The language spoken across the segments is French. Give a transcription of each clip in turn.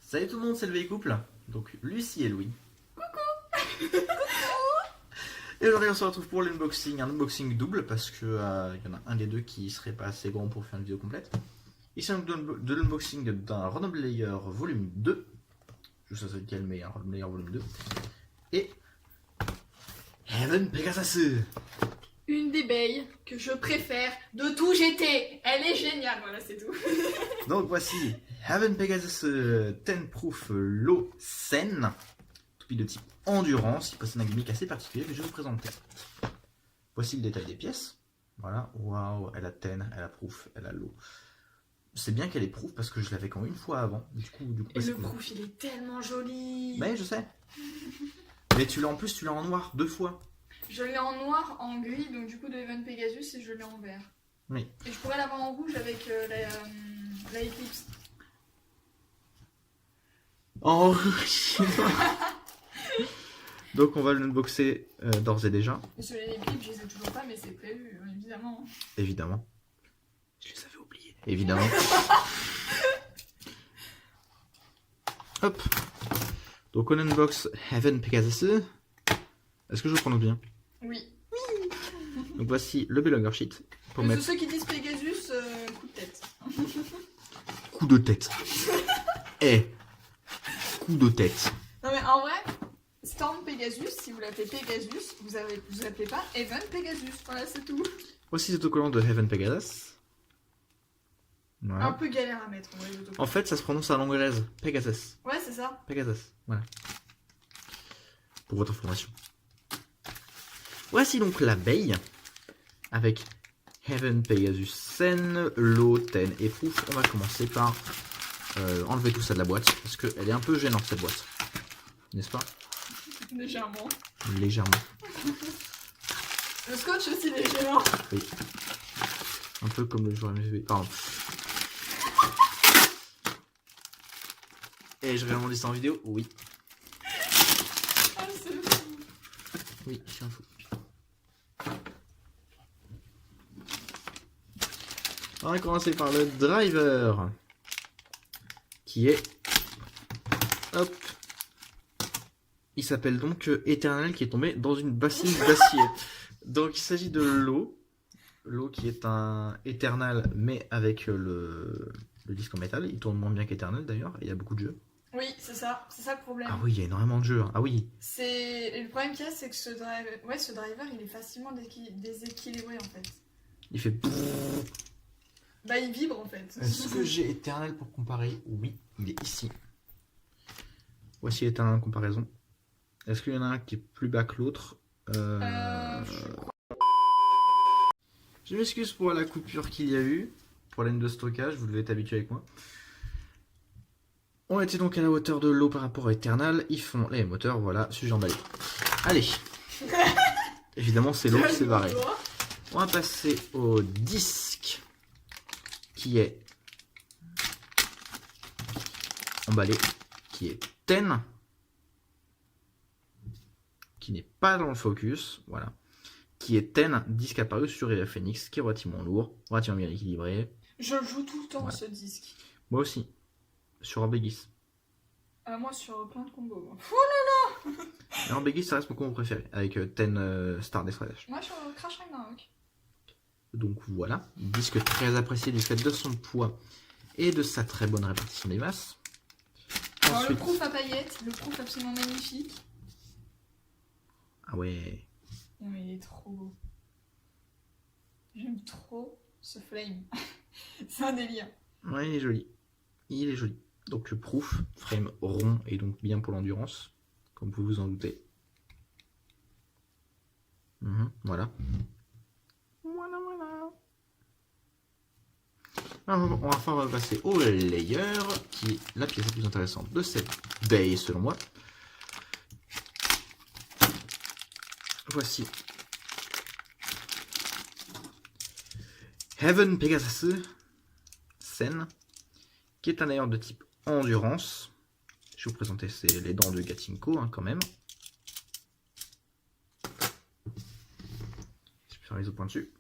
Salut tout le monde, c'est le couple. Donc Lucie et Louis. Et aujourd'hui on se retrouve pour l'unboxing, un unboxing double parce que y en a un des deux qui serait pas assez grand pour faire une vidéo complète. Ici donc de l'unboxing d'un Random Layer volume 2. Je sais pas lequel mais un Random Layer volume 2. Et Heaven Pegasus. Une des bails que je préfère de tout GT. Elle est géniale, voilà c'est tout. Donc voici Heaven Pegasus 10 Proof Low Sen. Toupie de type endurance, il possède un gimmick assez particulier que je vais vous présenter. Voici le détail des pièces. Voilà, waouh, elle a 10, elle a Proof, elle a Low. C'est bien qu'elle est Proof parce que je l'avais quand une fois avant. Du coup, Et le Proof il est tellement joli. Mais je sais. Mais tu l'as en plus, tu l'as en noir 2 fois. Je l'ai en noir, en gris, donc du coup de Heaven Pegasus, et je l'ai en vert. Oui. Et je pourrais l'avoir en rouge avec la Eclipse. Oh. Donc on va l'unboxer d'ores et déjà. Et sur les Eclipse, je les ai toujours pas, mais c'est prévu, évidemment. Évidemment. Je les avais oubliés. Évidemment. Hop. Donc on unbox Heaven Pegasus. Est-ce que je prononce bien? Oui. Donc voici le Bellonger Sheet. Pour Mais mettre ceux qui disent Pegasus, coup de tête. coup de tête. Coup de tête. Non mais en vrai, Storm Pegasus, si vous l'appelez Pegasus, vous appelez pas Heaven Pegasus, voilà c'est tout. Voici l'autocollant de Heaven Pegasus. Voilà. Un peu galère à mettre, on va les autocollants. En fait, ça se prononce à l'anglaise. Pegasus. Ouais, c'est ça. Pegasus. Voilà. Pour votre information. Voici donc l'abeille. Avec Heaven Pegasus Sen, Low, 10 et Proof. On va commencer par enlever tout ça de la boîte. Parce qu'elle est un peu gênante cette boîte. N'est-ce pas? Légèrement. Légèrement. Le scotch aussi, il est gênant. Oui. Un peu comme le joueur MSB. Pardon. Ai-je réellement dit ça en vidéo? Oui. Ah, c'est fou. Oui, je suis un fou. On va commencer par le driver. Qui est... Hop. Il s'appelle donc Eternal qui est tombé dans une bassine d'acier. Donc il s'agit de l'eau. L'eau qui est un Eternal mais avec le disque en métal. Il tourne moins bien qu'Eternal d'ailleurs. Il y a beaucoup de jeux. Oui, c'est ça le problème. Ah oui, il y a énormément de jeux. Ah oui. Et le problème qu'il y a, c'est que ce driver, il est facilement déséquilibré en fait. Il fait... Bah, il vibre en fait. Est-ce que j'ai Eternal pour comparer? Oui, il est ici. Voici Eternal en comparaison. Est-ce qu'il y en a un qui est plus bas que l'autre? Je m'excuse pour la coupure qu'il y a eu. Problème de stockage, vous devez être habitué avec moi. On était donc à la hauteur de l'eau par rapport à Eternal. Ils font les moteurs, voilà, sujet emballé. Allez. Évidemment, c'est l'eau, c'est barré. On va passer au disque qui est emballé, qui est 10, qui n'est pas dans le focus, voilà, qui est 10, disque apparu sur Eva Phoenix, qui est relativement lourd, relativement bien équilibré. Je le joue tout le temps Voilà. ce disque. Moi aussi, sur Orbegis. Moi sur plein de combos. Orbegis, ça reste mon combo préféré, avec 10 Stardust Flash. Moi sur Crash Ragnarok. Donc voilà, disque très apprécié du fait de son poids et de sa très bonne répartition des masses. Alors Ensuite... le proof à paillettes, le proof absolument magnifique. Ah ouais. Non mais il est trop beau. J'aime trop ce flame. C'est un délire. Ouais, il est joli. Il est joli. Donc le proof, frame rond et donc bien pour l'endurance, comme vous pouvez vous en douter. Voilà. Voilà. Alors, enfin, on va passer au layer, qui est la pièce la plus intéressante de cette baie, selon moi. Voici Heaven Pegasus Sen, qui est un layer de type endurance. Je vais vous présenter les dents de Gatinko, quand même. Je peux faire la mise au point dessus.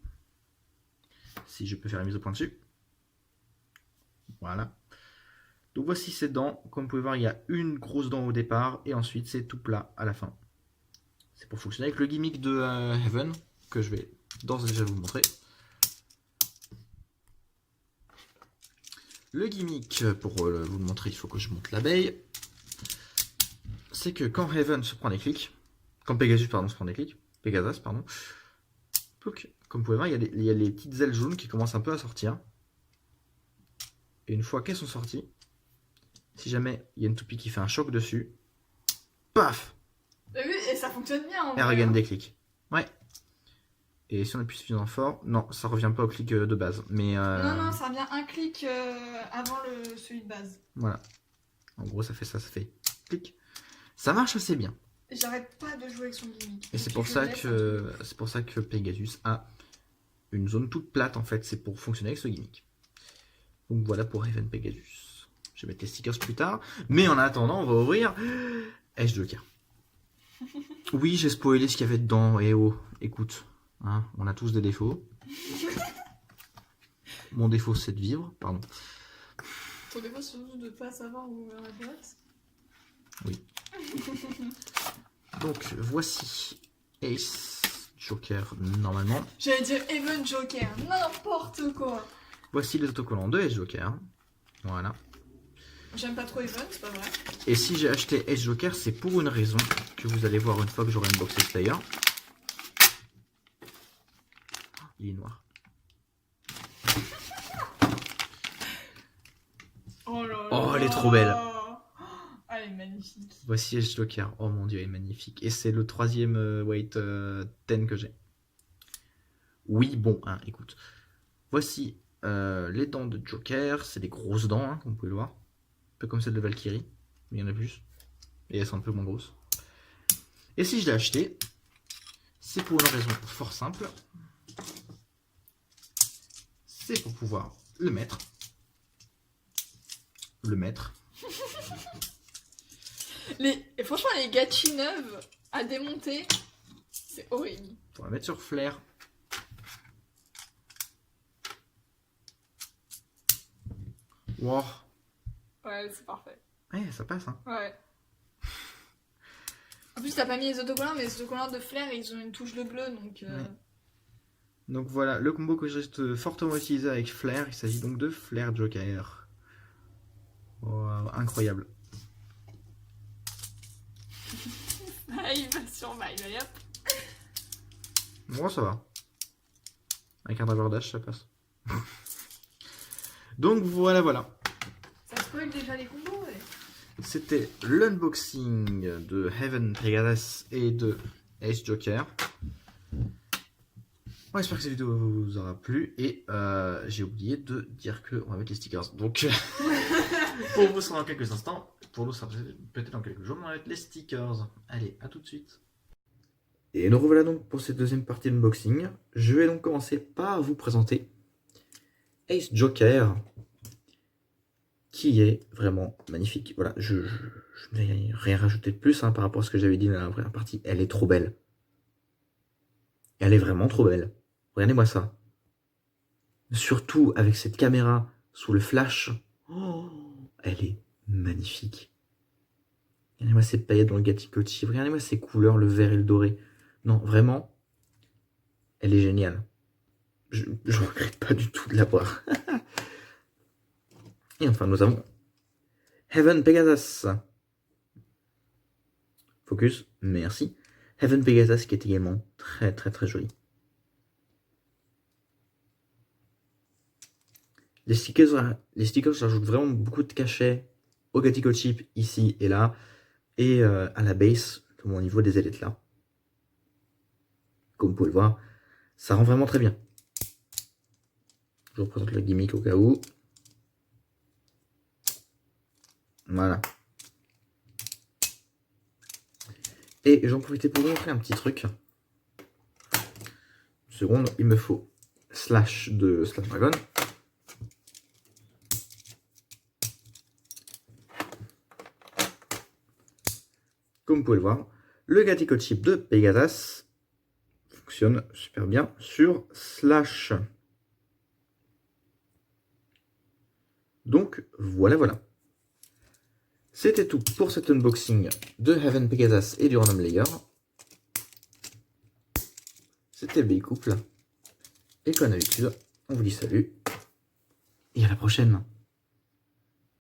Si je peux faire la mise au point dessus. Voilà. Donc voici ces dents. Comme vous pouvez voir, il y a une grosse dent au départ et ensuite c'est tout plat à la fin. C'est pour fonctionner avec le gimmick de Heaven que je vais d'ores et déjà vous montrer. Le gimmick, pour vous le montrer, il faut que je monte l'abeille. C'est que quand Heaven se prend des clics, quand Pegasus se prend des clics, Pegasus, pardon, comme vous pouvez voir, il y a les petites ailes jaunes qui commencent un peu à sortir. Et une fois qu'elles sont sorties, si jamais il y a une toupie qui fait un choc dessus, paf! Et ça fonctionne bien en Elle vrai, regagne hein. des clics. Ouais. Et si on appuie suffisamment fort, non, ça revient pas au clic de base. Mais Non, ça revient un clic avant celui de base. voilà. En gros, ça fait clic. Ça marche assez bien. J'arrête pas de jouer avec son gimmick. Et c'est pour ça que Pegasus a une zone toute plate en fait. C'est pour fonctionner avec ce gimmick. Donc voilà pour Heaven Pegasus. Je vais mettre les stickers plus tard. Mais en attendant, on va ouvrir Edge Joker. Oui, j'ai spoilé ce qu'il y avait dedans. Et oh, écoute, hein, on a tous des défauts. Mon défaut, c'est de vivre, pardon. Ton défaut, c'est surtout de ne pas savoir où est la boîte. Oui. Donc voici Ace Joker normalement. J'allais dire Even Joker, n'importe quoi. Voici les autocollants de Ace Joker. Voilà. J'aime pas trop Even, c'est pas vrai. Et si j'ai acheté Ace Joker, c'est pour une raison que vous allez voir une fois que j'aurai unboxé ce player. Il est noir. Oh là là. Oh, elle est trop belle. Ah, elle est magnifique. Voici Ace Joker. Oh mon dieu, elle est magnifique. Et c'est le troisième weight 10 que j'ai. Oui, bon, hein, écoute. Voici les dents de Joker. C'est des grosses dents, hein, comme vous pouvez le voir. Un peu comme celle de Valkyrie. Mais il y en a plus. Et elles sont un peu moins grosses. Et si je l'ai acheté, c'est pour une raison fort simple. C'est pour pouvoir le mettre. Et franchement, les gâchis neuves à démonter, c'est horrible. Pour la mettre sur flair. Wow. Ouais, c'est parfait. Ouais, ça passe, hein. Ouais. En plus, t'as pas mis les autocollants, mais les autocollants de Flair, ils ont une touche de bleu, donc... Ouais. Donc voilà, le combo que je reste fortement utilisé avec Flair, il s'agit donc de Flair Joker. Wow, incroyable. Ah, il va sur My, allez hop. Bon, ça va. Avec un driver dash, ça passe. Donc voilà. Ça spoil déjà les combos, ouais. C'était l'unboxing de Heaven Pegasus et de Ace Joker. Bon, j'espère que cette vidéo vous aura plu et j'ai oublié de dire qu'on va mettre les stickers. Donc pour vous, ça sera dans quelques instants. Pour nous, ça sera peut-être dans quelques jours. On va mettre les stickers. Allez, à tout de suite. Et nous revoilà donc pour cette deuxième partie d'unboxing. Je vais donc commencer par vous présenter Ace Joker, qui est vraiment magnifique. Voilà, je n'ai rien rajouté de plus hein, par rapport à ce que j'avais dit dans la première partie. Elle est trop belle. Elle est vraiment trop belle. Regardez-moi ça. Surtout avec cette caméra sous le flash. Oh, elle est magnifique. Regardez-moi ces paillettes dans le gâchis. Regardez-moi ces couleurs, le vert et le doré. Non, vraiment, elle est géniale. Je regrette pas du tout de l'avoir. Et enfin, nous avons Heaven Pegasus. Focus, merci. Heaven Pegasus qui est également très joli. Les stickers rajoutent vraiment beaucoup de cachet au Gatico Chip ici et là, et à la base, comme au niveau des ailettes là. Comme vous pouvez le voir, ça rend vraiment très bien. Je vous représente le gimmick au cas où. Voilà. Et j'en profitais pour vous montrer un petit truc. Une seconde, il me faut Slash de Slash Dragon. Comme vous pouvez le voir, le Gatico Chip de Pegasus fonctionne super bien sur Slash. Donc voilà. C'était tout pour cet unboxing de Haven Pegasus et du Random Layer. C'était le BI Couple. Et comme d'habitude, on vous dit salut et à la prochaine.